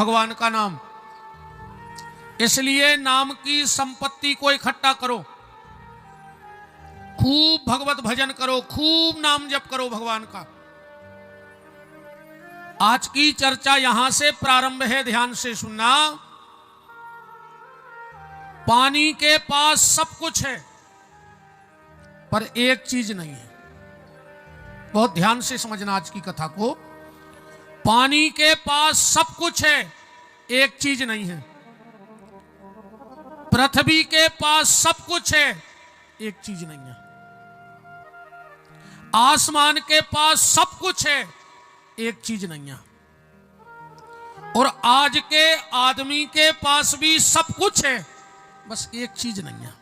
भगवान का नाम। इसलिए नाम की संपत्ति को इकट्ठा करो, खूब भगवत भजन करो, खूब नाम जप करो भगवान का। आज की चर्चा यहां से प्रारंभ है, ध्यान से सुनना। पानी के पास सब कुछ है पर एक चीज नहीं है। बहुत ध्यान से समझना आज की कथा को। पानी के पास सब कुछ है, एक चीज नहीं है। पृथ्वी के पास सब कुछ है, एक चीज नहीं है। आसमान के पास सब कुछ है, एक चीज नहीं है। और आज के आदमी के पास भी सब कुछ है, बस एक चीज नहीं है।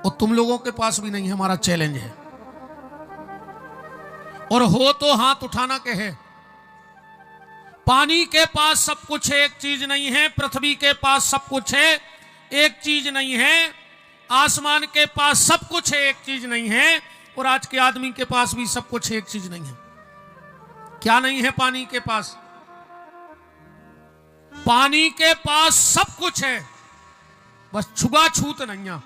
और तुम लोगों के पास भी नहीं है, हमारा चैलेंज है। और हो तो हाथ उठाना कहे। पानी के पास सब कुछ है, एक चीज नहीं है। पृथ्वी के पास सब कुछ है, एक चीज नहीं है। आसमान के पास सब कुछ है, एक चीज नहीं है। और आज के आदमी के पास भी सब कुछ है, एक चीज नहीं है। क्या नहीं है पानी के पास? पानी के पास सब कुछ है, बस छुआछूत नहीं है।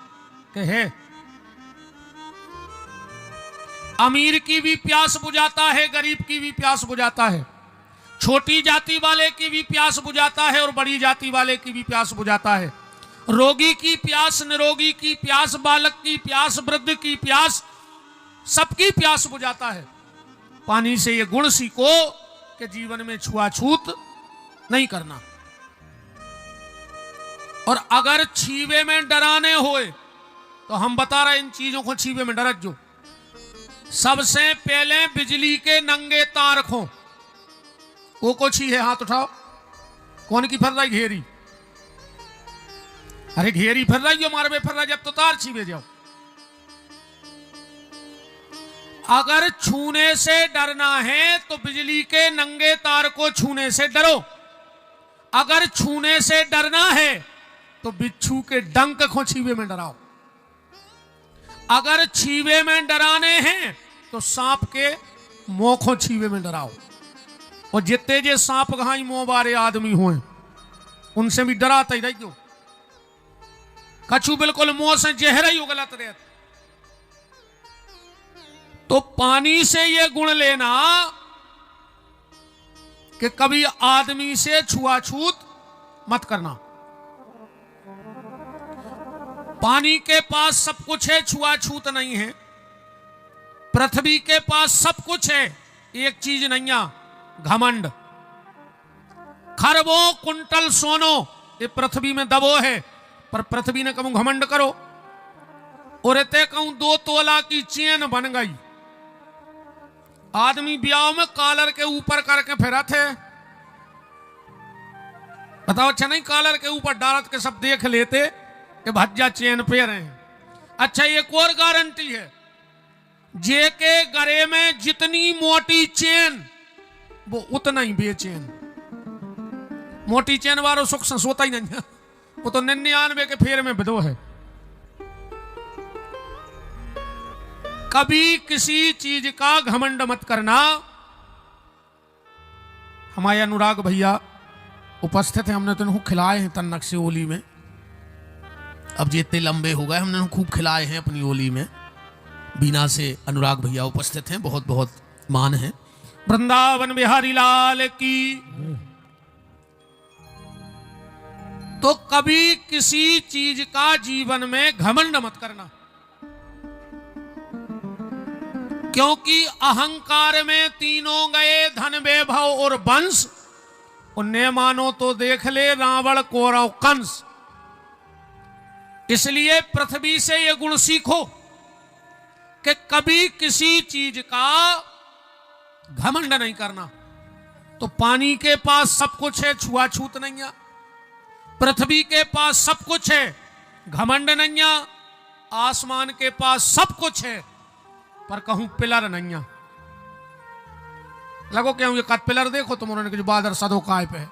अमीर की भी प्यास बुझाता है, गरीब की भी प्यास बुझाता है। छोटी जाति वाले की भी प्यास बुझाता है और बड़ी जाति वाले की भी प्यास बुझाता है। रोगी की प्यास, निरोगी की प्यास, बालक की प्यास, वृद्ध की प्यास, सबकी प्यास बुझाता है। पानी से ये गुण सीखो कि जीवन में छुआछूत नहीं करना। और अगर छीवे में डराने होए तो हम बता रहे इन चीजों को छीवे में डरत जो। सबसे पहले बिजली के नंगे तार खो। को छी है, हाथ उठाओ। कौन की फर रही? घेरी। अरे घेरी फर रही हो, मारवे फर रहा, जब तो तार छीवे जाओ। अगर छूने से डरना है तो बिजली के नंगे तार को छूने से डरो। अगर छूने से डरना है तो बिच्छू के डंक को छीवे में डराओ। अगर छीवे में डराने हैं तो सांप के मोह को छीवे में डराओ। और जितने जे सांप घाई मोह बारे आदमी हुए उनसे भी डराते ही रहियो। कछु बिल्कुल मोह से जहरा ही गलत रहता। तो पानी से ये गुण लेना कि कभी आदमी से छुआछूत मत करना। पानी के पास सब कुछ है, छुआछूत नहीं है। पृथ्वी के पास सब कुछ है, एक चीज नहीं है, घमंड। खरबों कुंटल सोनो ये पृथ्वी में दबो है, पर पृथ्वी ने कहूं घमंड करो। और ते कहूं 2 तोला की चेन बन गई। आदमी ब्याह में कॉलर के ऊपर करके फिरा थे। बताओ, अच्छा नहीं कॉलर के ऊपर डालत के सब देख लेते कि भज्जा चेन पे रहे हैं। अच्छा एक और गारंटी है, जे के गरे में जितनी मोटी चेन वो उतना ही बेचैन। मोटी चेन वालों सुख से सोता ही नहीं है, वो तो 99 के फेर में बिदो है। कभी किसी चीज का घमंड मत करना। हमारे अनुराग भैया उपस्थित हैं, हमने तो इनको खिलाए हैं तन्नक से होली में। अब ये इतने लंबे हो गए, हमने खूब खिलाए हैं अपनी होली में। बीना से अनुराग भैया उपस्थित हैं, बहुत बहुत मान है। वृंदावन बिहारी लाल की। तो कभी किसी चीज का जीवन में घमंड मत करना, क्योंकि अहंकार में तीनों गए, धन वैभव और वंश। उन्हें मानो तो देख ले रावण कौरव कंस। इसलिए पृथ्वी से यह गुण सीखो कि कभी किसी चीज का घमंड नहीं करना। तो पानी के पास सब कुछ है, छुआछूत नहीं है। पृथ्वी के पास सब कुछ है, घमंड नहीं है। आसमान के पास सब कुछ है, पर कहूं पिलर नहीं है। लगो क्या ये कद पिलर देखो तुम, उन्होंने जो बादर सदो काय पे है।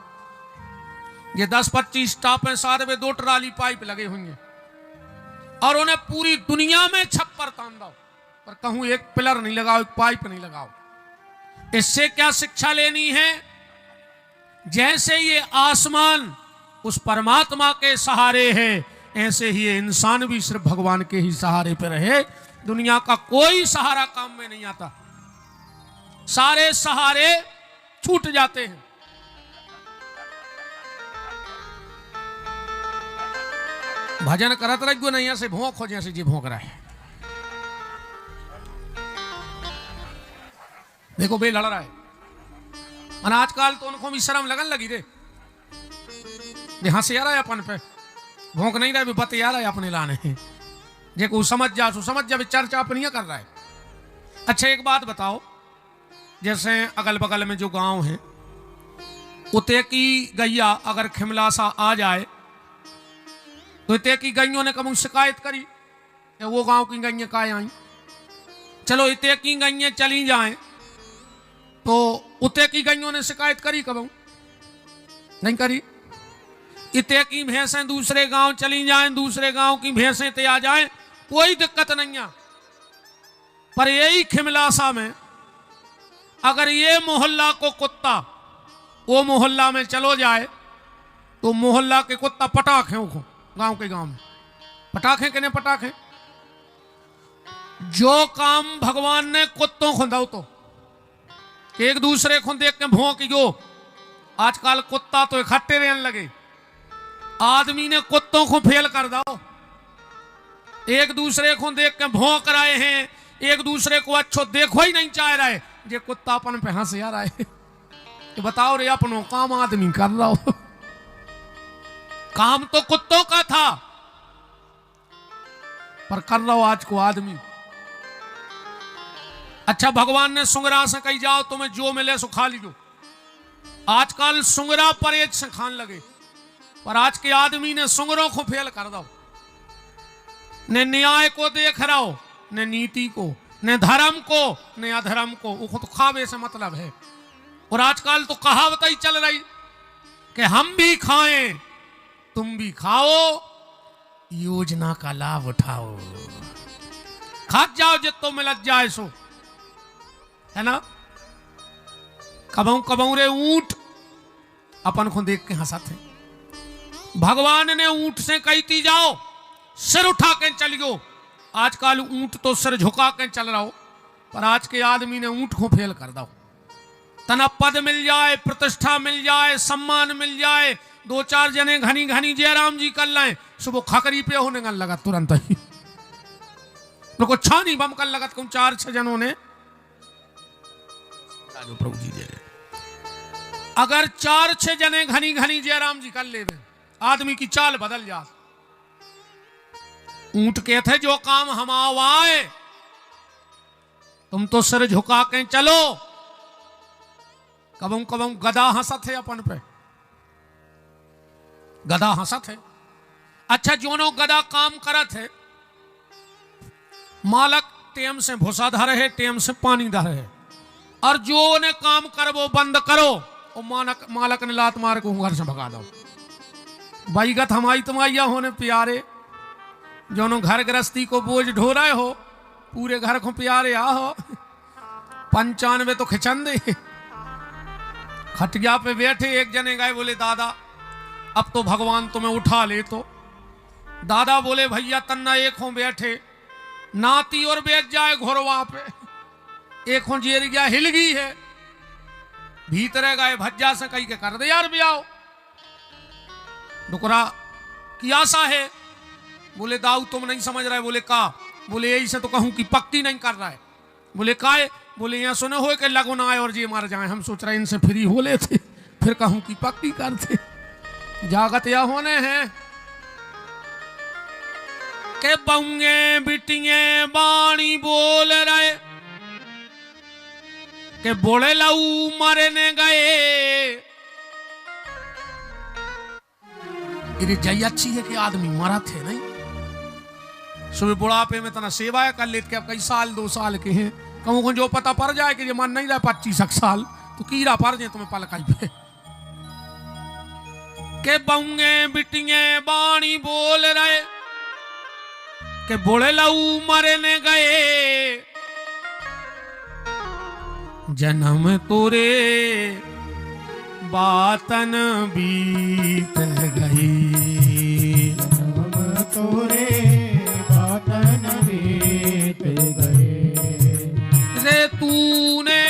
ये 10-25 टाप है, सारे में 2 ट्राली पाइप लगे होंगे और उन्हें पूरी दुनिया में छप्पर तान दो, पर कहूं एक पिलर नहीं लगाओ, एक पाइप नहीं लगाओ। इससे क्या शिक्षा लेनी है जैसे ये आसमान उस परमात्मा के सहारे है, ऐसे ही ये इंसान भी सिर्फ भगवान के ही सहारे पे रहे। दुनिया का कोई सहारा काम में नहीं आता, सारे सहारे छूट जाते हैं। भजन करत रहो नहीं, ऐसे भोंक हो जैसे जी भोंक रहा है। देखो बे लड़ रहा है, और आजकल तो उनको भी शर्म लगन लगी रे, हंसे आ रहा है अपन पे, भोंक नहीं रहा, बत आ रहा है अपने लाने, जे को समझ जा सो समझ जा, चर्चा अपनी कर रहा है। अच्छा एक बात बताओ, जैसे अगल बगल में जो गांव है, उते की गैया अगर खिमलासा आ जाए तो इते की गैयों ने कभी शिकायत करी कि वो गांव की गैया का आई। चलो इते की गैया चली जाएं तो उते की गैयों ने शिकायत करी कभी? नहीं करी। इते की भैंसें दूसरे गांव चली जाएं, दूसरे गांव की भैंसें ते आ जाएं, कोई दिक्कत नहीं है। पर यही खिमलासा में अगर ये मोहल्ला को कुत्ता वो मोहल्ला में चलो जाए तो मोहल्ला के कुत्ता पटाखे उखो, गांव के गांव में पटाखे के ने पटाखे। जो काम भगवान ने कुत्तों को दाओ तो एक दूसरे को देख के भौंक गयो। आजकल कुत्ता तो इकट्ठे रहने लगे, आदमी ने कुत्तों को फेल कर दो, एक दूसरे को देख के भौंक रहे हैं, एक दूसरे को अच्छो देखो ही नहीं चाह रहे। ये कुत्ता अपन पे हंस आ रहा है, तो बताओ रे अपनों काम आदमी कर रहा हो, काम तो कुत्तों का था पर कर रहा हो आज को आदमी। अच्छा भगवान ने सुंगरा से कही जाओ तुम्हें जो मिले सो खा लीजो। आजकल सुंगरा परहेज से खान लगे, पर आज के आदमी ने सुंगरों को फेल कर दो। न न्याय को देख रहा हो, न नीति को, न धर्म को, न अधर्म को, वो तो खावे से मतलब है। और आजकल तो कहावत ही चल रही कि हम भी खाएं तुम भी खाओ, योजना का लाभ उठाओ, खा जाओ जितो मिलत जाए सो, है ना। कबऊ कबऊ रे ऊंट अपन को देख के हंसा थे। भगवान ने ऊंट से कहती जाओ सिर उठा के चलियो। आजकल ऊंट तो सिर झुका के चल रहा हो, पर आज के आदमी ने ऊंट को फेल कर दो। तना पद मिल जाए, प्रतिष्ठा मिल जाए, सम्मान मिल जाए, दो चार जने घनी घनी जयराम जी कर लाए, सुबह खकरी पे होने गन लगा तुरंत ही, तो छानी बम कर लगा तुम चार छह जनों ने। प्रभु जी जय। अगर चार छह जने घनी घनी जयराम जी कर ले, आदमी की चाल बदल जा। ऊंट के थे जो काम हम आए, तुम तो सिर झुका के चलो। कबम कबम गधा हंसत है अपन पे, गधा हंसत है। अच्छा जोनो गधा काम करत है, मालक टेम से भूसा धर है, टेम से पानी धर है, और जो ने काम कर वो बंद करो, और मालक ने लात मार को घर से भगा दो। बैगत हमारी तुम्हारिया होने प्यारे, जोनो घर गृहस्थी को बोझ ढो रहे हो, पूरे घर को प्यारे आहो। 95 तो खिंचन दे। खटिया पे बैठे एक जने गए, बोले दादा अब तो भगवान तुम्हें उठा ले। तो दादा बोले भैया तन्ना एक हो बैठे, नाती और बैठ जाए घोरवा पे, एक हो जेर गया हिल गई है, भीतर गए भज्जा से कही के कर दे यार भी आओ। डुकरा की आशा है, बोले दाऊ तुम नहीं समझ रहे। बोले का? बोले यही से तो कहूं कि पक्की नहीं कर रहा है। बोले काहे? बोले यहाँ सुने हो कि लगो ना आए और जी मार जाए, हम सोच रहे इनसे फ्री हो लेते, फिर कहूं कि पक्की करते। जागत या होने हैं के बंगे बिटिये बाणी बोल रहे के बोले लाऊ मरने गए। इतनी जय अच्छी है कि आदमी मरा थे नहीं। सुबह बुढ़ापे में तना सेवा कर लेते कि अब कई साल 2 साल के हैं, कहूँ को जो पता पड़ जाए कि ये मन नहीं रहा 25 साल, तो कीड़ा पड़ जाए तुम्हें पलकाई पे के बंगे बिटिये बाणी बोल रहे के बोले लाऊ मरने गए। जन्म तोरे बातन बीत गई। जन्म तोरे बातन बीत गए। रे तूने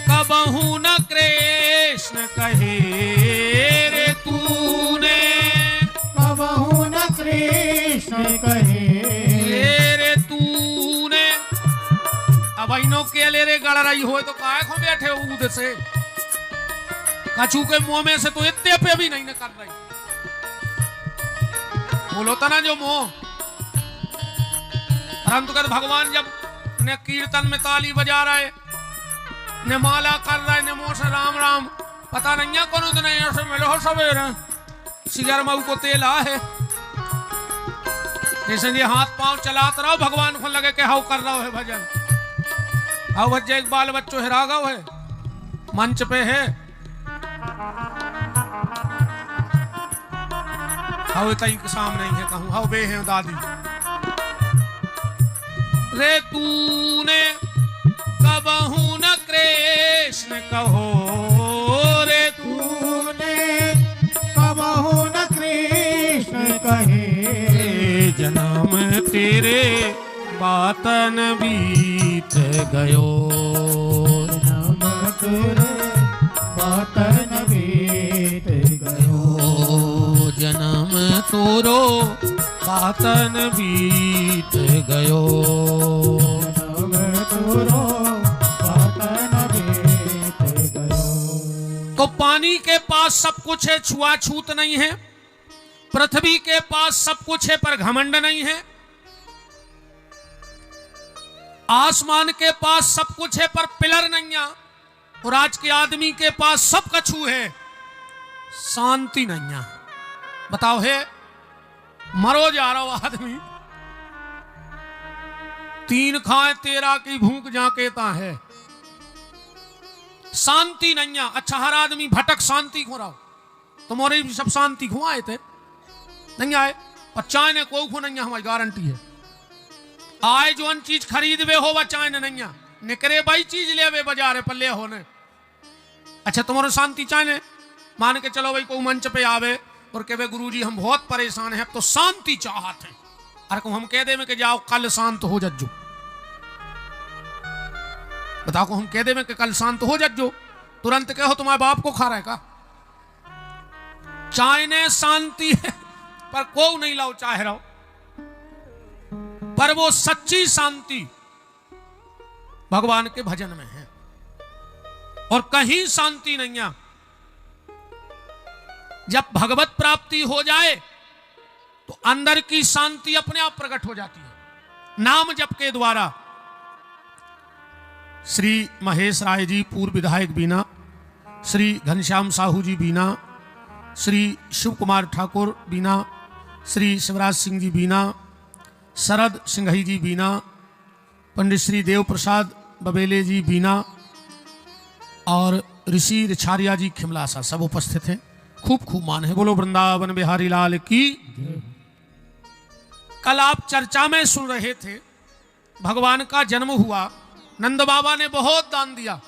कबहू न कृष्ण कहे, रे तूने कबहू न कृष्ण कहे। रे तूने अब इनो के ले रे गड़ रही हो तो काहे को बैठे हो ऊद से, कछू के मुंह में से तो इतने पे भी नहीं न कर रही। बोलो तो ना जो मुंह, परंतु कर भगवान जब ने कीर्तन में ताली बजा रहे, ने माला कर रहे, ने मुंह से राम राम, पता नहीं है कौन तो नहीं ऐसे मिलो हो सवेरे सिगर मऊ को तेला है, जैसे ये हाथ पांव चलाते रहो भगवान को लगे कि हाउ कर रहा है भजन। हाउ बच्चे एक बाल बच्चों है राघव है मंच पे है, हाउ तई के सामने ही है कहूं, हाउ बे है दादी। रे तूने कबहू न कृष्ण कहो, रे तूने कबहू न कृष्ण कहे। जन्म तेरे बातन बीत गयो। जन्म तोरे बातन बीत गयो। जन्म तोरो बातन बीत गयो। जन्म तोरो बातन बीत गयो। तो पानी के पास सब कुछ है, छुआछूत नहीं है। पृथ्वी के पास सब कुछ है पर घमंड नहीं है। आसमान के पास सब कुछ है पर पिलर नहीं है। और आज के आदमी के पास सब कछु है, शांति नहीं है। बताओ है, मरो जा रहा हो आदमी, 3 खाए 13 की भूख जाकेता है, शांति नहीं है। अच्छा हर आदमी भटक शांति खो रहा हो, तुम्हारे भी सब शांति खो आए थे नहीं आए, पर चाय ने कोई खो नहीं है, हमारी गारंटी है। आए जो अन चीज खरीदवे हो वह चाय ने नहीं है, निकरे भाई चीज ले वे बाजार पर ले होने। अच्छा तुम्हारे शांति चाय ने मान के चलो भाई कोई मंच पे आवे और कहे गुरुजी हम बहुत परेशान हैं, तो शांति चाहते हैं। अरे को हम कह दे में कि जाओ कल शांत हो जज्जो, बताओ को हम कह दे में कि कल शांत हो जज्जो, तुरंत कहो तुम्हारे बाप को खा रहा है का? चाय ने शांति है पर को नहीं लाओ चाह रहा हो, पर वो सच्ची शांति भगवान के भजन में है और कहीं शांति नहीं है। जब भगवत प्राप्ति हो जाए तो अंदर की शांति अपने आप प्रकट हो जाती है नाम जप के द्वारा। श्री महेश राय जी पूर्व विधायक बीना, श्री घनश्याम साहू जी बीना, श्री शिव कुमार ठाकुर बीना, श्री शिवराज सिंह जी बीना, शरद सिंघई जी बीना, पंडित श्री देव प्रसाद बबेले जी बीना और ऋषि रिछारिया जी खिमलासा सब उपस्थित हैं। खूब खूब मान है। बोलो वृंदावन बिहारी लाल की। कल आप चर्चा में सुन रहे थे भगवान का जन्म हुआ, नंद बाबा ने बहुत दान दिया।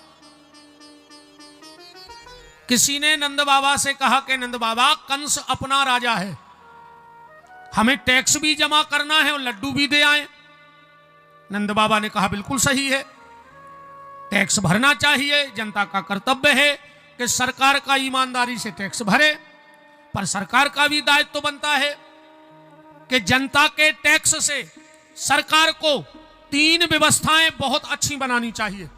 किसी ने नंद बाबा से कहा कि नंद बाबा कंस अपना राजा है, हमें टैक्स भी जमा करना है और लड्डू भी दे आए। नंद बाबा ने कहा बिल्कुल सही है, टैक्स भरना चाहिए, जनता का कर्तव्य है कि सरकार का ईमानदारी से टैक्स भरे, पर सरकार का भी दायित्व तो बनता है कि जनता के टैक्स से सरकार को 3 व्यवस्थाएं बहुत अच्छी बनानी चाहिए।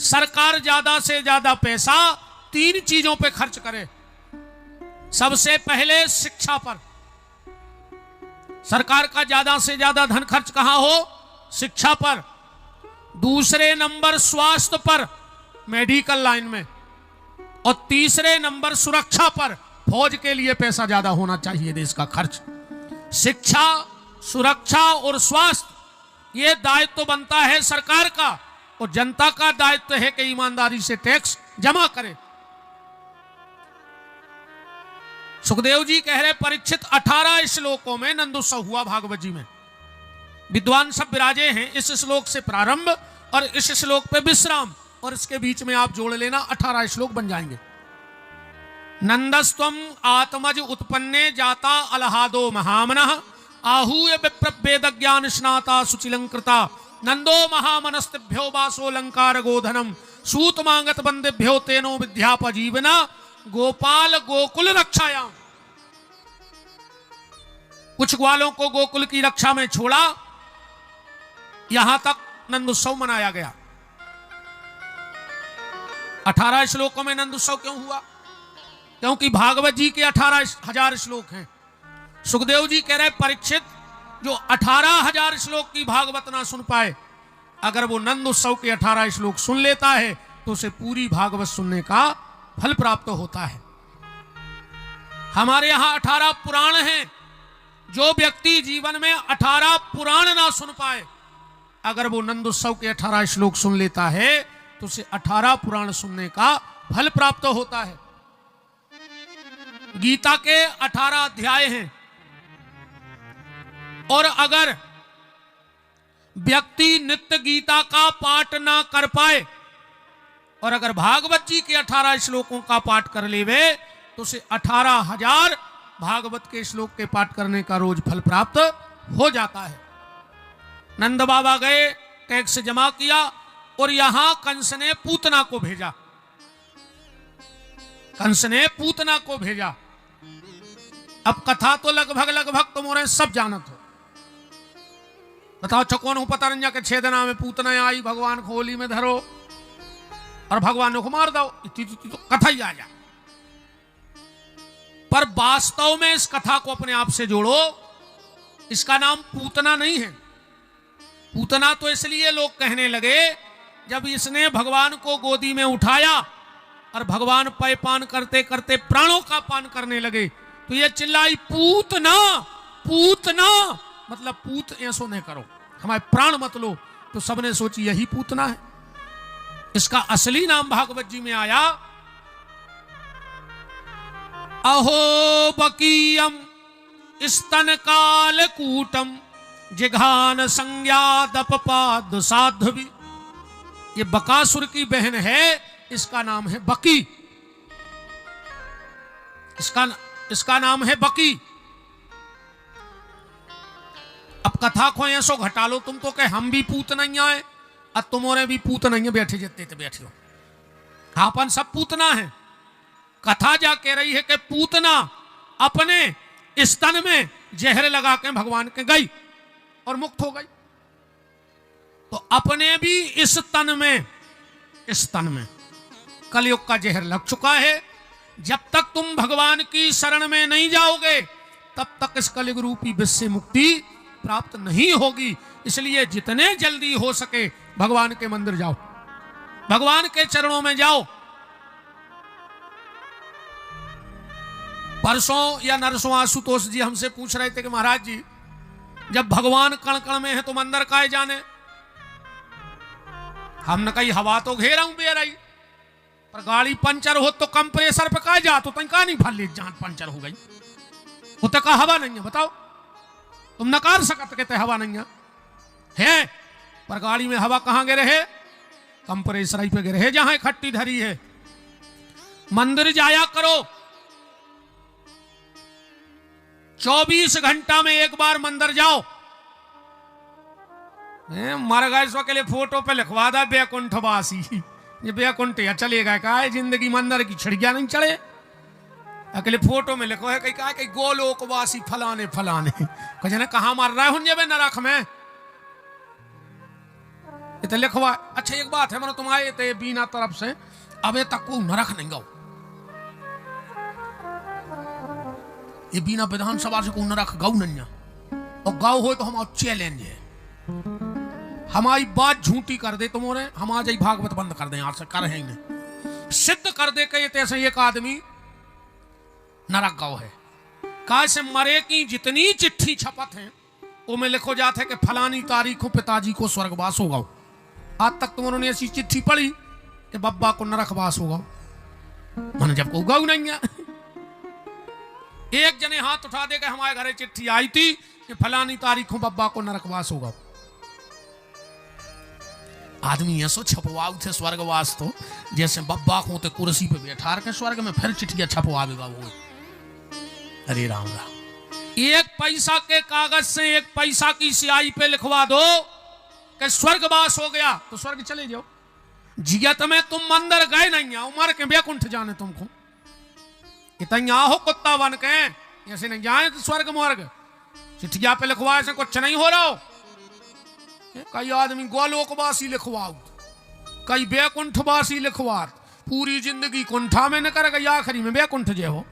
सरकार ज्यादा से ज्यादा पैसा 3 चीजों पे खर्च करे। सबसे पहले शिक्षा पर, सरकार का ज्यादा से ज्यादा धन खर्च कहां हो? शिक्षा पर। दूसरे नंबर स्वास्थ्य पर, मेडिकल लाइन में, और तीसरे नंबर सुरक्षा पर, फौज के लिए पैसा ज्यादा होना चाहिए देश का खर्च। शिक्षा, सुरक्षा और स्वास्थ्य ये दायित्व तो बनता है सरकार का, और जनता का दायित्व है कि ईमानदारी से टैक्स जमा करे। सुखदेव जी कह रहे परीक्षित 18 श्लोकों में नंदोत्सव हुआ भागवत जी में, विद्वान सब विराजे हैं। इस श्लोक से प्रारंभ और इस श्लोक पे विश्राम, और इसके बीच में आप जोड़ लेना 18 श्लोक बन जाएंगे। नंदस्त्वम आत्मज उत्पन्ने जाता अलहादो महामनः आहूय विप्रवेद ज्ञान स्नाता सुचिलंकृता नंदो महामनस्तिभ्यो वासो लंकार गोधनम सूत मांगत बंदेभ्यो तेनो विद्यापजीवना गोपाल गोकुल रक्षायाम। कुछ ग्वालों को गोकुल की रक्षा में छोड़ा, यहां तक नंद उत्सव मनाया गया। 18 श्लोकों में नंद उत्सव क्यों हुआ? क्योंकि भागवत जी के 18,000 श्लोक हैं। सुखदेव जी कह रहे परीक्षित, जो 18,000 श्लोक की भागवत ना सुन पाए, अगर वो नंद उत्सव के 18 श्लोक सुन लेता है तो उसे पूरी भागवत सुनने का फल प्राप्त होता है। हमारे यहां 18 पुराण हैं। जो व्यक्ति जीवन में 18 पुराण ना सुन पाए, अगर वो नंद उत्सव के 18 श्लोक सुन लेता है तो उसे 18 पुराण सुनने का फल प्राप्त होता है। गीता के 18 अध्याय हैं, और अगर व्यक्ति नित्य गीता का पाठ ना कर पाए और अगर भागवत जी के 18 श्लोकों का पाठ कर लेवे तो उसे 18,000 भागवत के श्लोक के पाठ करने का रोज फल प्राप्त हो जाता है। नंद बाबा गए, टैक्स जमा किया, और यहां कंस ने पूतना को भेजा। कंस ने पूतना को भेजा। अब कथा तो लगभग तुम और सब जानत हो। बताओ चकोन हूं पतरंजा के 6 दिना में पूतना आई, भगवान को होली में धरो और भगवान को मार दो, इतनी तो कथा ही आ जा। पर वास्तव में इस कथा को अपने आप से जोड़ो, इसका नाम पूतना नहीं है। पूतना तो इसलिए लोग कहने लगे जब इसने भगवान को गोदी में उठाया और भगवान पेय पान करते करते प्राणों का पान करने लगे तो ये चिल्लाई पूतना पूतना, मतलब पूत ऐसो नहीं करो, हमारे प्राण मत लो। तो सबने सोची यही पूतना है। इसका असली नाम भागवत जी में आया, अहो बकीयम स्तन काल कूटम जिघान संज्ञादपाद साध्वी। ये बकासुर की बहन है, इसका नाम है बकी। इसका नाम है बकी। अब कथा को ऐसो घटा लो तुम तो, कह हम भी पूत नहीं आए और तुम्हारे भी पूत नहीं है, बैठे जितने थे बैठे हो, अपन सब पूतना है। कथा जा कह रही है कि पूतना अपने स्तन में जहर लगा के भगवान के गई और मुक्त हो गई। तो अपने भी इस स्तन में कलयुग का जहर लग चुका है। जब तक तुम भगवान की शरण में नहीं जाओगे तब तक इस कलयुग रूपी विष से मुक्ति प्राप्त नहीं होगी। इसलिए जितने जल्दी हो सके भगवान के मंदिर जाओ, भगवान के चरणों में जाओ। परसों या नरसों आशुतोष जी हमसे पूछ रहे थे कि महाराज जी जब भगवान कण कण में है तो मंदिर काहे जाने। हमने कही हवा तो घेरा हूं बे रही, पर गाड़ी पंचर हो तो कंप्रेसर पे काहे जा, तो तंका नहीं भर ले जान पंचर हो गई, वो तो का हवा नहीं है। बताओ तुम नकार सकते कहते हवा नहीं है, पर गाड़ी में हवा कहां गिरे है, कंप्रेसर ही पे गिरे है जहां इकट्ठी धरी है। मंदिर जाया करो, 24 घंटा में एक बार मंदिर जाओ। मर गए सो के लिए फोटो पे लिखवा दा बैकुंठवासी, ये बैकुंठ या चलेगा का है, जिंदगी मंदिर की छिड़िया नहीं चढ़े। अकेले फोटो में लिखो है कहीं गोलोकवासी फलाने फलाने, कहे कहां मार रहा है जब नरक में, ये तो लिखवा। अच्छा एक बात है, मतलब तुम आए थे बीना तरफ से, अब तक को नरक नहीं गाओ, ये बीना विधानसभा से को नरक गाऊ नहीं, और गाओ हो तो हम चैलेंज है, हमारी बात झूठी कर दे तुम्हारे, हम आज ही भागवत बंद कर दें, आज से कर है इन्हें सिद्ध कर दे के तैसे एक आदमी नरक गाओ है। काय से मरे की जितनी चिट्ठी छपत है वो में लिखो जाते कि फलानी तारीख को पिताजी को स्वर्गवास होगा। आज तक तुमने ऐसी चिट्ठी पढ़ी कि बब्बा को नरकवास होगा, मैंने जब को गाऊ नहीं है। एक जने हाथ उठा दे के हमारे घरे चिट्ठी आई थी कि फलानी तारीख को बब्बा को नरकवास होगा। आदमी ऐसो छपवाऊ थे स्वर्गवास तो जैसे बब्बा को ते कुर्सी पे बैठा के स्वर्ग में फिर चिट्ठिया छपवावेगा वो। अरे राम राम, 1 पैसा के कागज से 1 पैसा की स्याही पे लिखवा दो कि स्वर्गवास हो गया तो स्वर्ग चले जाओ। जियत में तुम मंदिर गए नहीं आओ, मर के बेकुंठ जाने तुमको। इतना हो कुत्ता बन के ऐसे नहीं जाए तो स्वर्ग मर्ग। चिट्ठिया पे लिखवा ऐसे कुछ नहीं हो रहा हो। कई आदमी गोलोकवासी लिखवाओ, कई बेकुंठवासी लिखवा, पूरी जिंदगी कुंठा में न कर गई, आखिरी में बेकुंठ जे हो।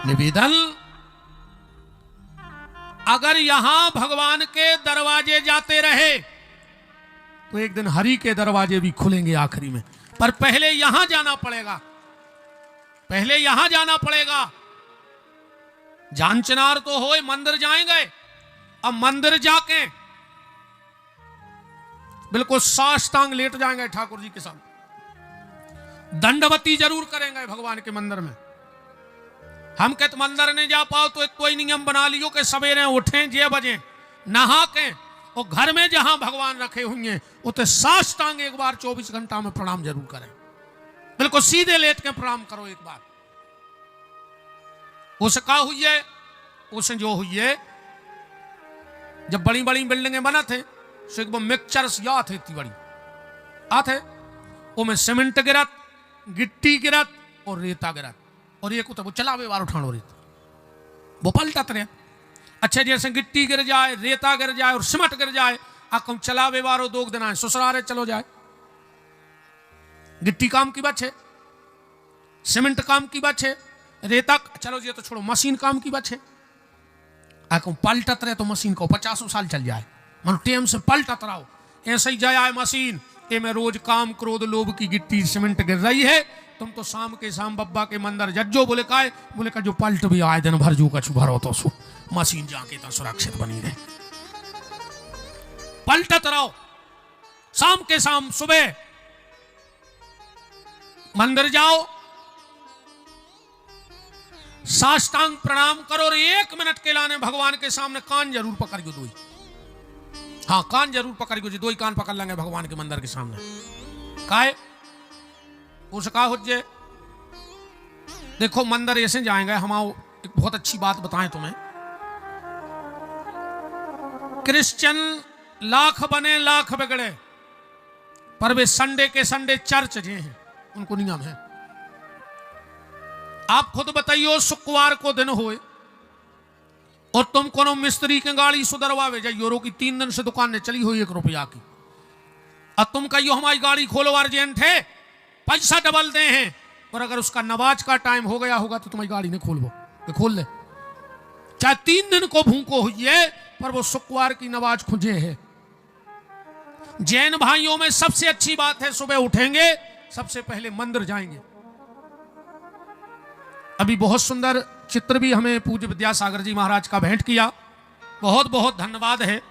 निवेदन, अगर यहां भगवान के दरवाजे जाते रहे तो एक दिन हरि के दरवाजे भी खुलेंगे आखिरी में, पर पहले यहां जाना पड़ेगा, पहले यहां जाना पड़ेगा। जानचनार तो हो मंदिर जाएंगे, अब मंदिर जाके बिल्कुल साष्टांग लेट जाएंगे ठाकुर जी के सामने, दंडवती जरूर करेंगे भगवान के मंदिर में। हम के तो मंदिर नहीं जा पाओ तो कोई नियम बना लियो कि सवेरे उठें 6 बजे, नहा के और घर में जहां भगवान रखे हुए उते साष्टांग एक बार 24 घंटा में प्रणाम जरूर करें। बिल्कुल सीधे लेट के प्रणाम करो एक बार। उसे का हुई है, उसे जो हुई है, जब बड़ी बड़ी बिल्डिंगें बना थे तो एक मिक्सचर्स या थे इतनी बड़ी आते, वो सीमेंट गिरत, गिट्टी गिरत और रेता गिरत, और एक वो चलावे वार उठानो रेत वो पलटत रहे। अच्छा जैसे गिट्टी गिर जाए, रेता गिर जाए और सिमट गिर जाए, आकम चलावे वारो 2 दिन आए ससुरारे चलो जाए। गिट्टी काम की बात है, सीमेंट काम की बात है, रेता चलो जी तो छोड़ो, मशीन काम की बात है। आकम पलटत रहे तो मशीन को 50 साल चल जाए, मन टेम से पलटत रहो। ऐसे ही जाए मशीन, ये में रोज काम क्रोध लोभ की गिट्टी सीमेंट गिर रही है, तुम तो शाम के शाम बब्बा के मंदिर जज्जो बोले का जो पलट भी आए दिन भर जो कछु भरो तो सु मशीन जाके तो सुरक्षित बनी रहे। पलटत रहो, शाम के शाम सुबह मंदिर जाओ, साष्टांग प्रणाम करो और 1 मिनट के लाने भगवान के सामने कान जरूर पकड़ियो 2। हाँ कान जरूर पकड़ियो जी, 2 कान पकड़ लेंगे भगवान के मंदिर के सामने। काहे उसका हुज्जे देखो मंदिर ऐसे जाएंगे हम। एक बहुत अच्छी बात बताएं तुम्हें, क्रिश्चियन लाख बने लाख बिगड़े, पर वे संडे के संडे चर्च जे हैं उनको नियम है। आप खुद बताइयो, शुक्रवार को दिन होए और तुम कोनो मिस्त्री के गाड़ी सुधरवावे जाइयो, रो की 3 दिन से दुकान ने चली हुई 1 रुपया की, अब तुम कहियो हमारी गाड़ी खोलो अर्जेंट है, पैसा डबल दे हैं, और अगर उसका नमाज का टाइम हो गया होगा तो तुम्हारी गाड़ी ने खोल ले, चाहे 3 दिन को भूखो हुई है, पर वो शुक्रवार की नमाज खुजे है। जैन भाइयों में सबसे अच्छी बात है, सुबह उठेंगे सबसे पहले मंदिर जाएंगे। अभी बहुत सुंदर चित्र भी हमें पूज्य विद्यासागर जी महाराज का भेंट किया, बहुत बहुत धन्यवाद है।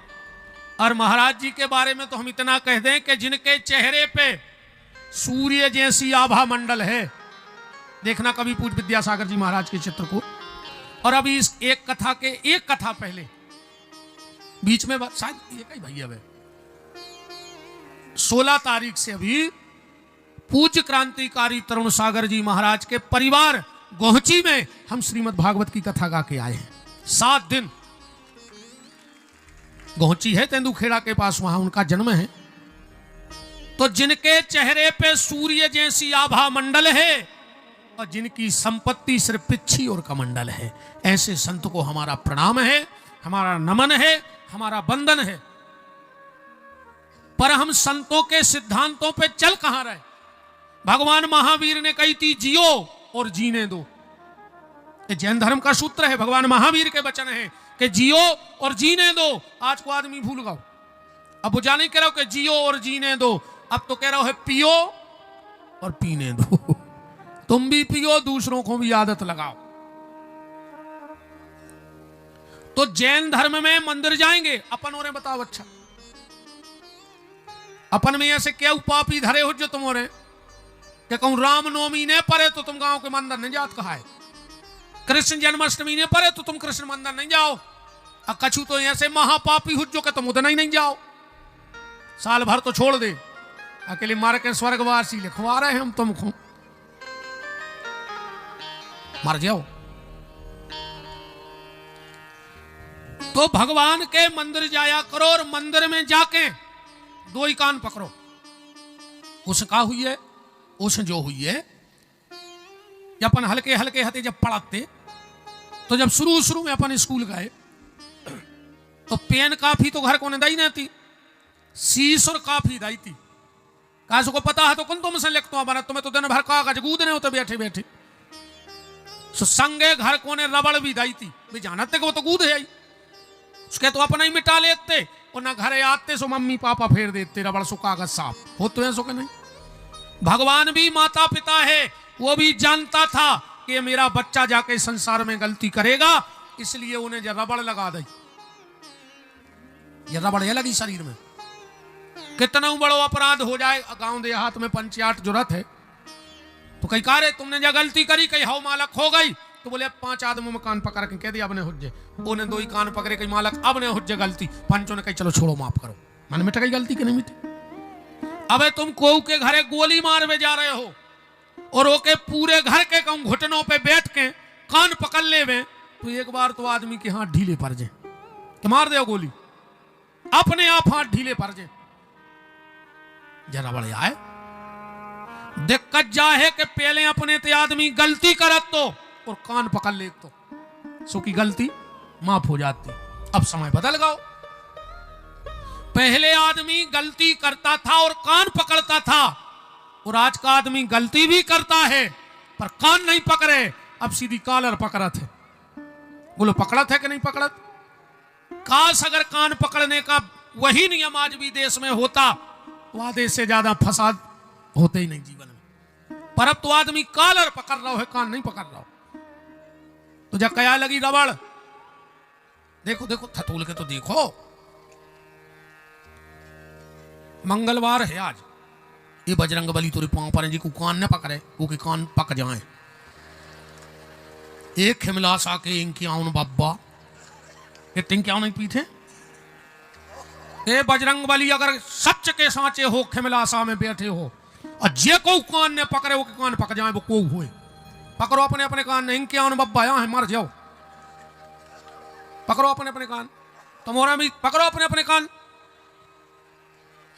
और महाराज जी के बारे में तो हम इतना कह दें कि जिनके चेहरे पे सूर्य जैसी आभा मंडल है, देखना कभी पूज्य विद्यासागर जी महाराज के चित्र को। और अभी इस एक कथा पहले बीच में शायद ये कहीं भैया 16 तारीख से अभी पूज्य क्रांतिकारी तरुण सागर जी महाराज के परिवार गोहची में हम श्रीमद् भागवत की कथा गा के आए हैं। 7 दिन गोहची है तेंदुखेड़ा के पास, वहां उनका जन्म है। तो जिनके चेहरे पे सूर्य जैसी आभा मंडल है और जिनकी संपत्ति सिर्फ पिच्छी और कमंडल है, ऐसे संत को हमारा प्रणाम है, हमारा नमन है, हमारा वंदन है। पर हम संतों के सिद्धांतों पे चल कहां रहे? भगवान महावीर ने कही थी जियो और जीने दो, ये जैन धर्म का सूत्र है, भगवान महावीर के वचन है कि जियो और जीने दो। आज को आदमी भूल गया, अब वो जाने कह रहा हो कि जियो और जीने दो, अब तो कह रहा हो है पियो और पीने दो। तुम भी पियो, दूसरों को भी आदत लगाओ। तो जैन धर्म में मंदिर जाएंगे, अपन और बताओ अच्छा, अपन में ऐसे क्या पापी धरे हो जो तुम और कि कहूं रामनवमी ने परे तो तुम गांव के मंदिर नहीं जात कहा है, कृष्ण जन्माष्टमी ने परे तो तुम कृष्ण मंदिर नहीं जाओ, और कछु तो ऐसे महापापी हो जो कि तुम उधर नहीं जाओ। साल भर तो छोड़ दे, अकेले मार के स्वर्गवासी लिखवा रहे हैं हम तुमको, मर जाओ। तो भगवान के मंदिर जाया करो और मंदिर में जाके दो ही कान पकड़ो। उसका हुई है, उस जो हुई है, जब अपन हल्के हल्के हते जब पढ़ते, तो जब शुरू में अपन स्कूल गए तो पेन काफी तो घर को ने दी नहीं थी, शीश और काफी दी थी। काश को पता है तो कौन तुमसे लिखता बना, तुम्हें तो दिन भर कागज गूदने होते बैठे बैठे। सो संगे घर को ने रबड़ भी दी थी, भी जानते कि वो तो गूद है ही, उसके तो अपना ही मिटा लेते, और ना घरे आते सो मम्मी पापा फेर देते रबड़ सो कागज साफ हो, तो है सो के नहीं। भगवान भी माता पिता है, वो भी जानता था कि मेरा बच्चा जाके संसार में गलती करेगा, इसलिए उन्हें जो रबड़ लगा दी, ये रबड़ लगी शरीर में। कितना बड़ो अपराध हो जाए गांव देहात में पंचायत जरूरत है तो कई कारे तुमने जो गलती करी, कहीं हाउ मालक हो गई तो बोले 5 आदमों में कान पकड़ के कह दिया अपने हुज्जे, उन्हें 2 ही कान पकड़े कहीं मालक अब ने हुज्जे गलती, पंचों ने कही चलो छोड़ो माफ करो, मन मिट गई गलती की नहीं मिटी। अबे तुम कोऊ के घरे गोली मार में जा रहे हो और ओके पूरे घर के कहूं घुटनों पे बैठ के कान पकड़ ले वे, तो एक बार तो आदमी के हाथ ढीले पड़ जाए कि मार दे गोली, अपने आप हाथ ढीले पड़ जाए। जरा बड़े आए दिक्कत जा है कि पहले अपने ते आदमी गलती करत तो और कान पकड़ ले तो सो की गलती माफ हो जाती। अब समय बदल गया, पहले आदमी गलती करता था और कान पकड़ता था, और आज का आदमी गलती भी करता है पर कान नहीं पकड़े, अब सीधी कॉलर पकड़त है। बोलो पकड़त है कि नहीं पकड़त? काश अगर कान पकड़ने का वही नियम आज भी देश में होता तो आधे से ज्यादा फसाद होते ही नहीं जीवन में। पर अब तो आदमी कॉलर पकड़ रहा है, कान नहीं पकड़ रहा। तो जब कया लगी रबड़, देखो देखो थतूल के तो देखो, मंगलवार है आज, ये बजरंग बली तोरे पांव पर जी को कान न पकड़े, वो के कान पक जाए। एक खिमला सा के इनकी आउन बाबा ये टिंक्या नहीं पीते। ए बजरंग बली अगर सच के सांचे हो, खिमलासा में बैठे हो और जे को कान ने पकड़े वो के कान पक जाए, वो को हुए पकड़ो अपने अपने कान, नहीं क्या बब्बा यहाँ है मर जाओ, पकड़ो अपने अपने कान, तुम्हारा भी पकड़ो अपने अपने कान।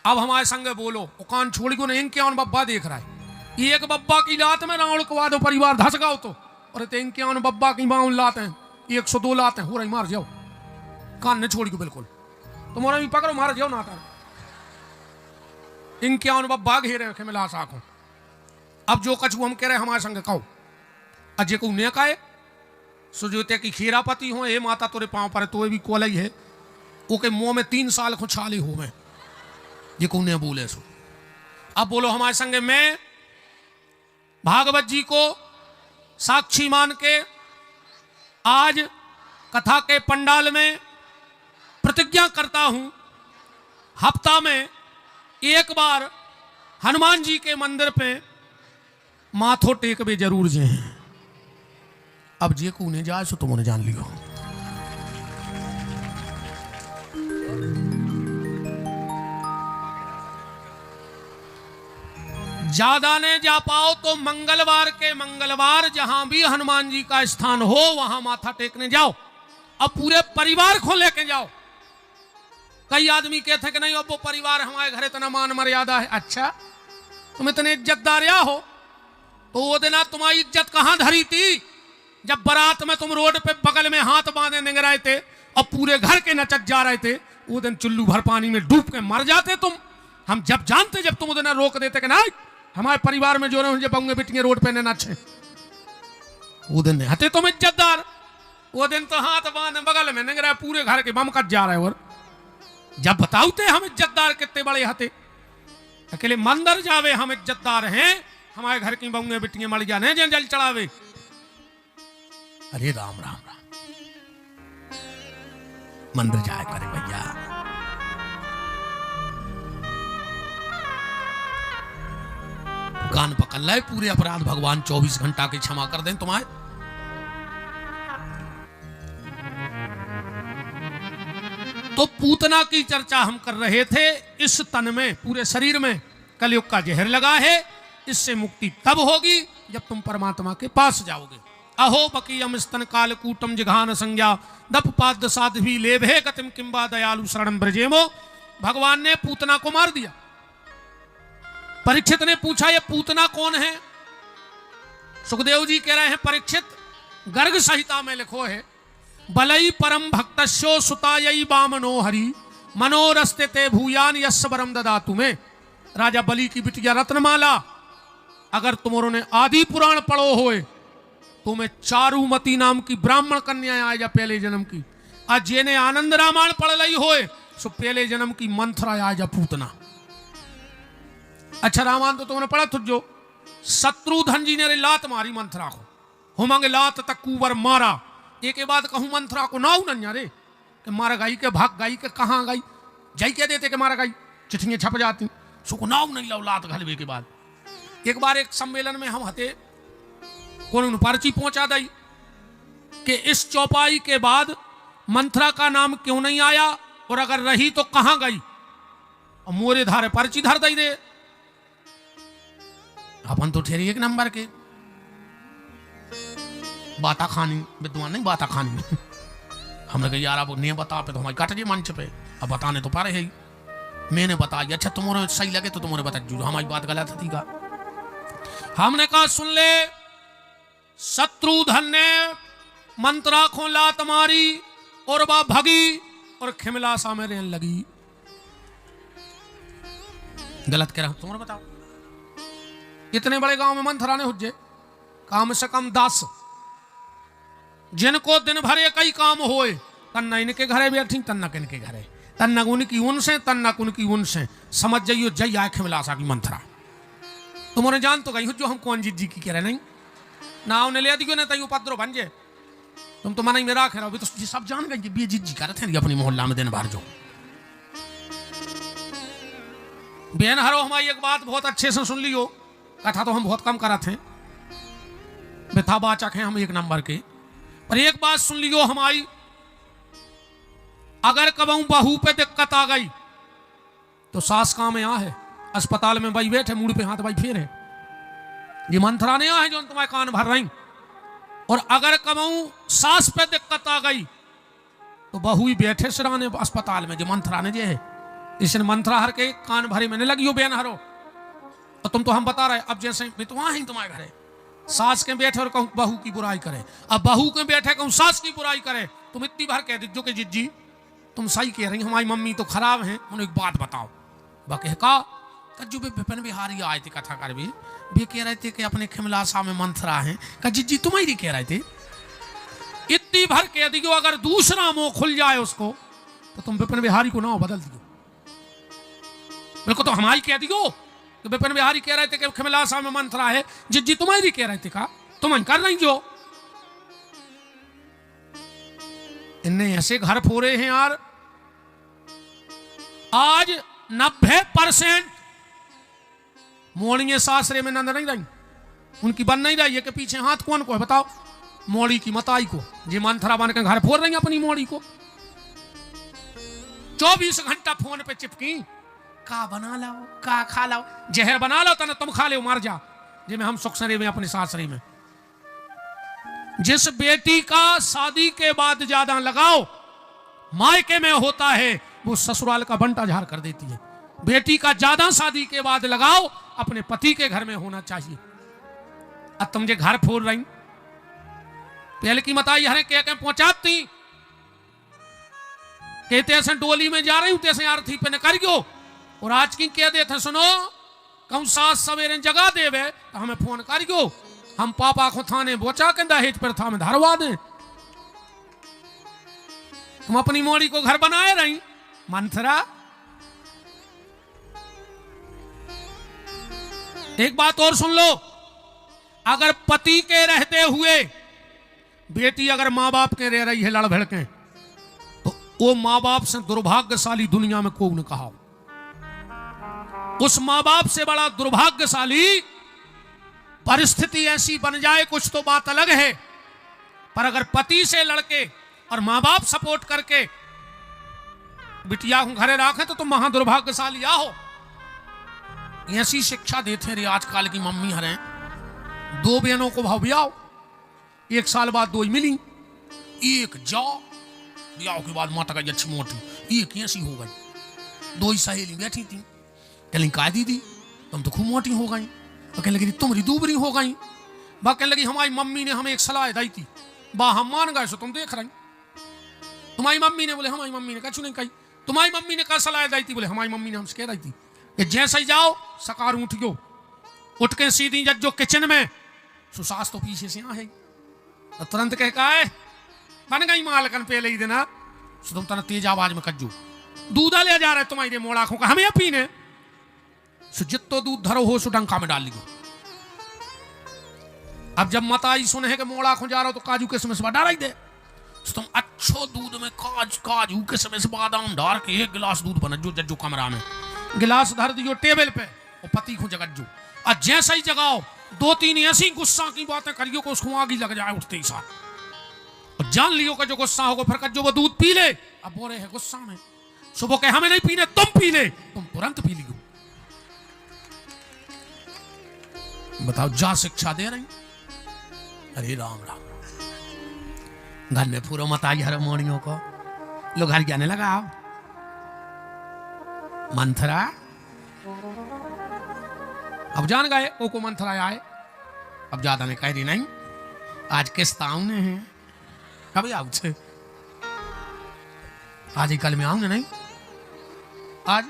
अब हमारे संग बोलो, वो कान छोड़ को नहीं क्या बब्बा देख रहा है, एक बब्बा की लात में रावण को वादो परिवार धस गाओ तो, और क्या बब्बा की बाउन लाते हैं, 102 लाते हैं, हो रही मार जाओ, कान ने छोड़ को बिल्कुल, तुम्हारा भी पकड़ो मार जाओ नाता। इनके बब्बा घेरे खिमला साखो। अब जो कछु हम कह रहे हमारे संग कहो, अजय को ने कहे सुजोते की खीरापति हो, हे माता तोरे पांव पर तो भी कोलई है, ओके मुंह में 3 साल को छाले हो में, ये को ने बोले सो। अब बोलो हमारे संग, मैं भागवत जी को साक्षी मान के आज कथा के पंडाल में प्रतिज्ञा करता हूं, हफ्ता में एक बार हनुमान जी के मंदिर पे माथो टेक भी जरूर जे हैं। अब जे को उन्हें जाए सो तुम उन्हें जान लियो। ज्यादा ने जा पाओ तो मंगलवार के मंगलवार जहां भी हनुमान जी का स्थान हो वहां माथा टेकने जाओ। अब पूरे परिवार को लेके जाओ। कई आदमी कहते हैं कि नहीं अब वो परिवार हमारे घर इतना मान मर्यादा है। अच्छा तुम इतने इज्जतदार हो तो वो दिन तुम्हारी इज्जत कहां धरी थी जब बारात में तुम रोड पे बगल में हाथ बांधे निंग रहे थे और पूरे घर के नचत जा रहे थे। वो दिन चुल्लू भर पानी में डूब के मर जाते तुम। हम जब जानते जब तुम उधर रोक देते कि नहीं हमारे परिवार में जो रहे बंगे बिटियां रोड पे नचे, वो दिन हते तुम इज्जतदार। वो दिन तो हाथ बांधे बगल में निंग रहे पूरे घर के बम कट जा रहे। और जब बताओते हम इज्जतदार कितने बड़े हते, अकेले मंदिर जावे हम इज्जतदार हैं, हमारे घर की बंगे बिटियां मर जाने जल चढ़ावे। अरे राम राम राम, मंदिर जाए करे भैया। कान पकड़ लाए, पूरे अपराध भगवान 24 घंटा के क्षमा कर दें तुम्हारे। तो पूतना की चर्चा हम कर रहे थे। इस तन में, पूरे शरीर में कलयुग का जहर लगा है। इससे मुक्ति तब होगी जब तुम परमात्मा के पास जाओगे। अहो बकीयम स्तन कालकूटम जिघान संज्ञा दप पाद साध्वी लेभे गतिम किंबा दयालु शरणम ब्रजेमो। भगवान ने पूतना को मार दिया। परीक्षित ने पूछा ये पूतना कौन है? सुखदेव जी कह रहे हैं परीक्षित, गर्ग संहिता में लिखो है, बलई परम भक्तस्यो सुतायई बामनो हरि मनोरस्ते ते भूयान यस्य वरम ददातु में। राजा बलि की बिटिया रत्नमाला, अगर तुमरों ने आदि पुराण पढ़ो होए तो मैं चारुमती नाम की ब्राह्मण कन्या आ जा पहले जन्म की। आज जेने आनंद रामायण पढ़ लई होए सो पहले जन्म की मंथरा आ जा पूतना। अच्छा रामायण तो तुमने पढ़ा तुझ जो शत्रुधन जी ने लात मारी मंथरा को, होमंगे लात तक कुवर मारा। एक के बाद कहूं मंथरा को नाऊ नन्या रे कि मारा गाई के भाग गाई के कहाँ गई जाई के देते के मारा गाई चिट्ठियां छप जाती सो को नाऊ नहीं लात घलवे के बाद। एक बार एक सम्मेलन में हम हते कौन पर्ची पहुंचा दी कि इस चौपाई के बाद मंथरा का नाम क्यों नहीं आया और अगर रही तो कहां गई। और मोरे धारे पर्ची धर दई दे। अपन तो ठहरी एक नंबर के बाता खानी विद्वान नहीं बाता खानी। हमने कहा यार अब नहीं बता पे तो हमारी कट जी मंच पे, अब बताने तो पारे है ही। मैंने बताया अच्छा तुम्हारे सही लगे तो तुम्हारे बता जो हमारी बात गलत थी का। हमने कहा सुन ले, शत्रुधन ने मंत्रा को लात मारी और वह भगी और खिमलासा में रेन लगी। गलत कह रहा हूं तुम्हारे बताओ। इतने बड़े गांव में मंथरा ने हुज्जे कम से कम 10 जिनको दिन भर एक ही काम होए, तन्ना इनके घरे बैठी तन्ना इनके घरे, तन्ना उनकी उनसे तन्ना उनकी उनसे। समझ जाइयो जय आए खिमलासा की मंथरा। तुम्हारे जान तो गई जो हम कौन जी की कह रहे नहीं ना उन्हें ले दियो ना तय उपद्रो बन जाए। तुम तो मना ही मेरा रहे हो तो सब जान गए बी जी कर रहे थे अपनी मोहल्ला में दिन भर जो। बेन हरो हमारी एक बात बहुत अच्छे से सुन लियो, कथा तो हम बहुत कम करा थे, बेथाबाचक हैं हम एक नंबर के, पर एक बात सुन लियो हमारी, अगर कबहू बहू पे दिक्कत आ गई तो सास काम में आ है अस्पताल में भाई बैठे मुड़ पे हाथ भाई फेर है ये मंथरा ने आ है जो तुम्हारे कान भर रही। और अगर कबहू सास पे दिक्कत आ गई तो बहू ही बैठे सिराने अस्पताल में जो मंथरा ने जे है। इसने मंथरा हर के कान भरे में लगी हो बेन हरो। और तुम तो हम बता रहे अब जैसे मैं तो वहां ही तुम्हारे घरे सास के बैठे और कहूं बहू की बुराई करे, अब बहू के बैठे कहूं सास की बुराई करे, तुम इतनी बार कह दीजो कि जिज्जी तुम सही कह रही, हमारी मम्मी तो खराब है। उन्हें एक बात बताओ बके का कज्जू बे विपिन बिहारी आए थे कथा कर भी कह रहे थे कि अपने खिमलासा में मंथरा है। का जिज्जी तुम ही कह रहे थे, इतनी भर कह दियो अगर दूसरा मुंह खुल जाए उसको तो तुम विपिन बिहारी को नाम बदल दियो। बिल्कुल तो हमारी कह दियो कि विपिन बिहारी कह रहे थे कि खिमलासा में मंथरा है, जिज्जी तुम्हारी कह रहे थे का तुम कर नहीं जो। इनने ऐसे घर फोड़े हैं यार, आज 90% मोड़िए सासरे में नंद नहीं रही, उनकी बन नहीं रही है कि पीछे हाथ कौन को है बताओ, मोड़ी की मताई को जी मंथरा बन के घर फोड़ रही है अपनी मोड़ी को। 24 घंटा फोन पे चिपकी, का बना लाओ का खा लाओ, जहर बना लो तना तुम खा ले मर जा जी में हम सुखसरे में अपनी सासरे में। जिस बेटी का शादी के बाद ज्यादा लगाओ मायके में होता है वो ससुराल का बंटा झाड़ कर देती है। बेटी का ज्यादा शादी के बाद लगाओ अपने पति के घर में होना चाहिए। अब तुम जे घर फोड़ रही पहले की मताई हरे कह के पहुंचाती कहते ऐसे डोली में जा रही हूं तैसे आरती पे न करियो। और आज की कह देते सुनो कहूं सास सवेरे जगा देवे तो हमें फोन करियो, हम पापा को थाने बोचा के दहेज पर था में धरवा दे। तुम अपनी मोड़ी को घर बनाए रही मंथरा। एक बात और सुन लो, अगर पति के रहते हुए बेटी अगर मां बाप के रह रही है लड़ भिड़ के तो वो मां बाप से दुर्भाग्यशाली दुनिया में कोई न कहा। उस मां बाप से बड़ा दुर्भाग्यशाली परिस्थिति ऐसी बन जाए कुछ तो बात अलग है, पर अगर पति से लड़के और मां बाप सपोर्ट करके बिटिया को घरे राखे तो तुम महादुर्भाग्यशाली हो। ऐसी शिक्षा देते रे आजकल की मम्मी हरे। दो बहनों को भाव ब्याह, 1 साल बाद 2 ही मिली, एक जाओ ब्याह के बाद माता का अच्छी मोटी, एक ऐसी हो गई। 2 ही सहेली बैठी थी, कहली का दीदी तुम तो खूब मोटी हो गई। तो कहने लगी तुम दूबरी हो गई। बा कहने लगी हमारी मम्मी ने हमें एक सलाह दी थी, बा हम मान गए सो तुम देख रही। तुम्हारी मम्मी ने, बोले हमारी मम्मी ने कछु नहीं कही। तुम्हारी मम्मी ने क्या सलाह दी थी? बोले हमारी मम्मी ने हमसे कह रही थी कि जैसे ही जाओ सकार उठ गयो, उठ के सीधी जज जो किचन में, सुसास तो पीछे से है तो तुरंत कह का है बन गई मालकन पहले ही देना। तुम तना तेज आवाज में कज्जो दूधा ले जा रहे तुम्हारे मोड़ आंखों का हमें पीने। जितो दूध धरो हो सो डंका में डाल लियो। अब जब मताई सुने है कि मोड़ आंखों जा रहा हो तो काजू किशमिश डाल ही दे। तुम अच्छो दूध में काजू किशमिश बादाम डाल के 1 गिलास दूध बना जो जज्जो कमरा में, गिलास धर दियो टेबल पे और पति को जगत जो। और जैसा ही जगाओ 2-3 ऐसी गुस्सा की बातें करियो को उसको आग ही लग जाए उठते ही साथ। और जान लियो का जो गुस्सा होगा फिर कज्जो वो दूध पी ले। अब बोले है गुस्सा में, सुबह के हमें नहीं पीने तुम पी ले, तुम तुरंत पी लियो। बताओ जा शिक्षा दे रही। अरे राम राम। घर में पूरा मत आई हर मोड़ियों को लोग घर जाने लगा मंथरा। अब जान गए ओ को मंथरा आए। अब ज्यादा ने कह रही नहीं आज किस ताऊने हैं कभी आओ छे आज ही कल में आऊंगे नहीं आज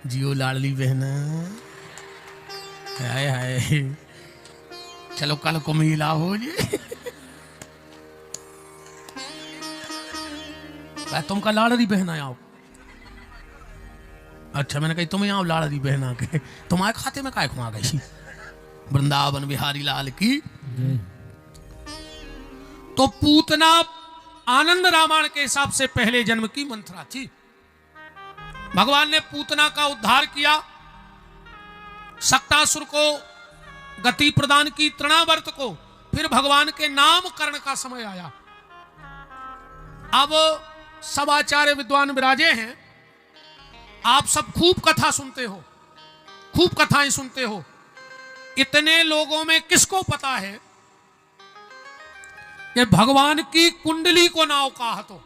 जियो लाडली बहना हाय हाय चलो कल को मिला हो जी। तुम का लाडली बहना आओ। अच्छा मैंने कही तुम यहाँ लाडली बहना के तुम्हारे खाते में काय खुआ गई। वृंदावन बिहारी लाल की। तो पूतना आनंद रामायण के हिसाब से पहले जन्म की मंथरा थी। भगवान ने पूतना का उद्धार किया, सक्तासुर को गति प्रदान की, तृणावर्त को। फिर भगवान के नामकरण का समय आया। अब सब आचार्य विद्वान विराजे हैं, आप सब खूब कथा सुनते हो, खूब कथाएं सुनते हो। इतने लोगों में किसको पता है कि भगवान की कुंडली को नाव कहा? तो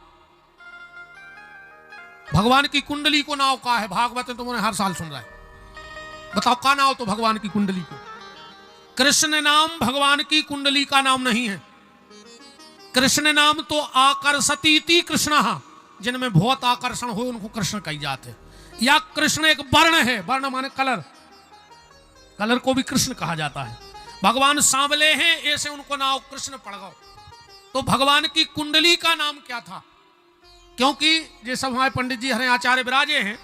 भगवान की कुंडली को नाव कहा है? भागवत में तुमने हर साल सुन रहा है। बताओ का नाव तो भगवान की कुंडली को। कृष्ण नाम भगवान की कुंडली का नाम नहीं है। कृष्ण नाम तो आकर्षतीति कृष्ण, जिनमें बहुत आकर्षण हो उनको कृष्ण कही जाते। या कृष्ण एक वर्ण है, वर्ण माने कलर, कलर को भी कृष्ण कहा जाता है। भगवान सांवले हैं ऐसे उनको नाम कृष्ण पड़ गए। तो भगवान की कुंडली का नाम क्या था? क्योंकि ये सब हमारे पंडित जी हरे आचार्य विराजे हैं,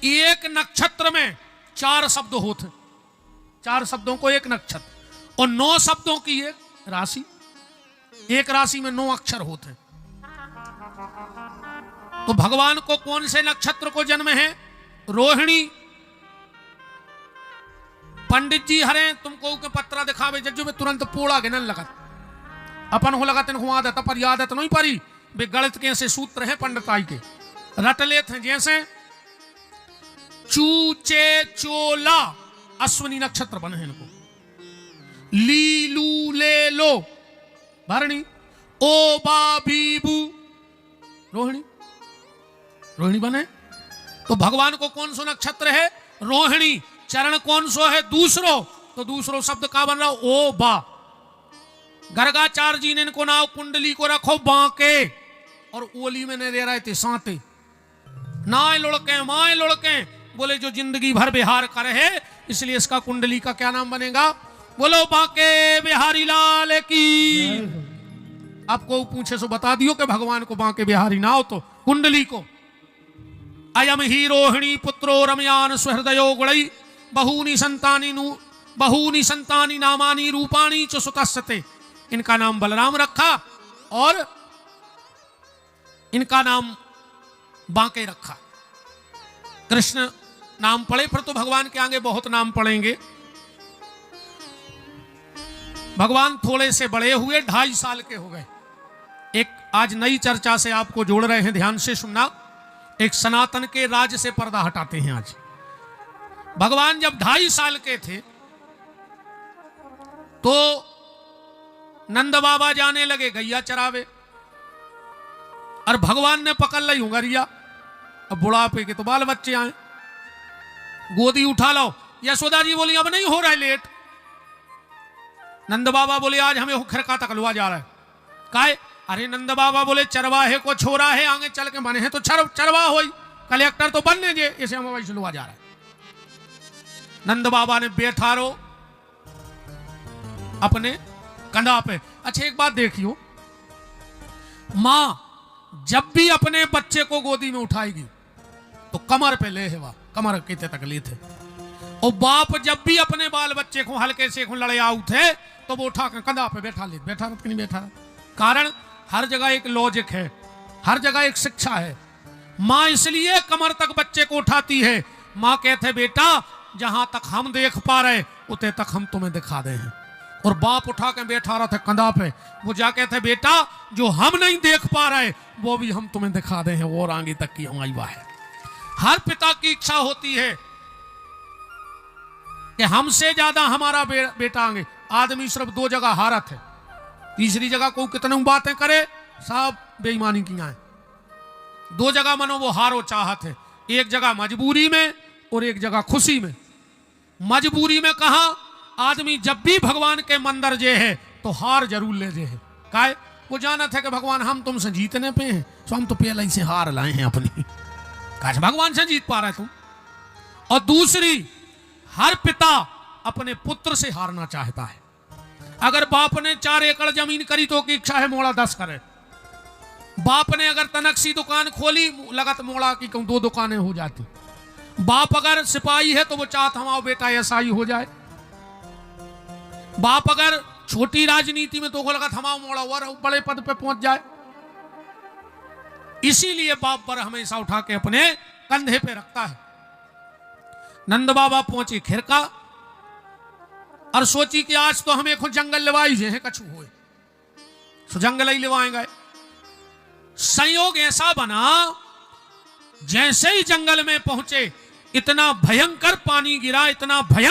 एक नक्षत्र में 4 शब्द होते, 4 शब्दों को एक नक्षत्र, और 9 शब्दों की एक राशि, एक राशि में 9 अक्षर होते। तो भगवान को कौन से नक्षत्र को जन्म है? रोहिणी। पंडित जी हरे तुमको के पत्रा दिखावे जज्जू में तुरंत पोड़ा गिनन लगत, अपन हो लगत इनको आदत पर यादत नहीं परी। वे गणित के ऐसे सूत्र हैं पंडिताई के, रट लेते हैं। जैसे चूचे चोला अश्विनी नक्षत्र बने हैं इनको, ली लू ले लो भरणी, ओ बा बीबू रोहिणी, रोहिणी बने। तो भगवान को कौन सा नक्षत्र है? रोहिणी। चरण कौन सो है? दूसरो। तो दूसरो शब्द का बन रहा ओ बा। गर्गाचार्य जी ने इनको नाव कुंडली को रखो बांके, और ओली में ने दे रहे थे सांते। नाय लुढ़के माए लुढ़के, बोले जो जिंदगी भर बिहार कर है, इसलिए इसका कुंडली का क्या नाम बनेगा? बोलो बांके बिहारी लाल की। आपको पूछे सो बता दियो कि भगवान को बांके बिहारी ना हो तो कुंडली को। अयम ही रोहिणी पुत्रो रमयान सुहृदयो गुणई बहूनि संतानी नामानि रूपाणी च सुतस्ते। इनका नाम बलराम रखा और इनका नाम बांके रखा। कृष्ण नाम पड़े, फिर तो भगवान के आगे बहुत नाम पड़ेंगे। भगवान थोड़े से बड़े हुए, 2.5 साल के हो गए। एक आज नई चर्चा से आपको जोड़ रहे हैं, ध्यान से सुनना। एक सनातन के राज से पर्दा हटाते हैं आज। भगवान जब 2.5 साल के थे तो नंद बाबा जाने लगे गैया चरावे, और भगवान ने पकड़ ली उंगरिया। अब बुढ़ापे के तो बाल बच्चे आए, गोदी उठा लो। यशोदा जी बोली अब नहीं हो रहा है लेट। नंद बाबा बोले आज हमें खिरका तकलवा जा रहा है। काहे? अरे नंद बाबा बोले चरवाहे को छोड़ा है, आगे चल के बने हैं तो चरवा हो, कलेक्टर तो बनने जे, इसे हम वही सुलवा जा रहा है। नंद बाबा ने बैठा रो अपने कंधा पे। अच्छा एक बात देखियो, मां जब भी अपने बच्चे को गोदी में उठाएगी तो कमर पे ले हेवा, कमर कितने तकलीफ है। और बाप जब भी अपने बाल बच्चे को हल्के से लड़े आउट है तो वो उठा कर कंधा पे बैठा ले, बैठा कि नहीं बैठा। कारण हर जगह एक लॉजिक है, हर जगह एक शिक्षा है। मां इसलिए कमर तक बच्चे को उठाती है। मां कहते बेटा जहां तक हम देख पा रहे उतने तक हम तुम्हें दिखा दे हैं। और बाप उठा के बैठा रहा था कंधा पे, वो जा कहते बेटा जो हम नहीं देख पा रहे वो भी हम तुम्हें दिखा दे हैं, और आगे तक की हमारी बात है। हर पिता की इच्छा होती है कि हमसे ज्यादा हमारा बेटा आगे। आदमी सिर्फ 2 जगह हारत है, तीसरी जगह को कितने बातें करे सब बेईमानी की है। 2 जगह मनो वो हारो चाहत है, एक जगह मजबूरी में और एक जगह खुशी में। मजबूरी में कहा आदमी जब भी भगवान के मंदिर जे है तो हार जरूर ले जे है। काहे? वो जाना था कि भगवान हम तुमसे जीतने पे हैं, तो हम तो पहले ही से हार लाए हैं अपनी। काश भगवान से जीत पा रहे तुम। और दूसरी, हर पिता अपने पुत्र से हारना चाहता है। अगर बाप ने 4 एकड़ जमीन करी तो की इच्छा है मोड़ा 10 करे। बाप ने अगर तनकसी दुकान खोली लगत मोड़ा की 2 दुकानें हो जाती। बाप अगर सिपाही है तो वो चाहता हमारा बेटा एसआई हो जाए। बाप अगर छोटी राजनीति में तो लगत हमारा मोड़ा और बड़े पद पे पहुंच जाए। इसीलिए बाप पर हमेशा उठा के अपने कंधे पे रखता है। नंद बाबा पहुंचे खिरका और सोची कि आज तो हमें खुद जंगल लिवाई जे है कछु हुए, तो जंगल ही लिवाएंगे। संयोग ऐसा बना जैसे ही जंगल में पहुंचे इतना भयंकर पानी गिरा, इतना भयंकर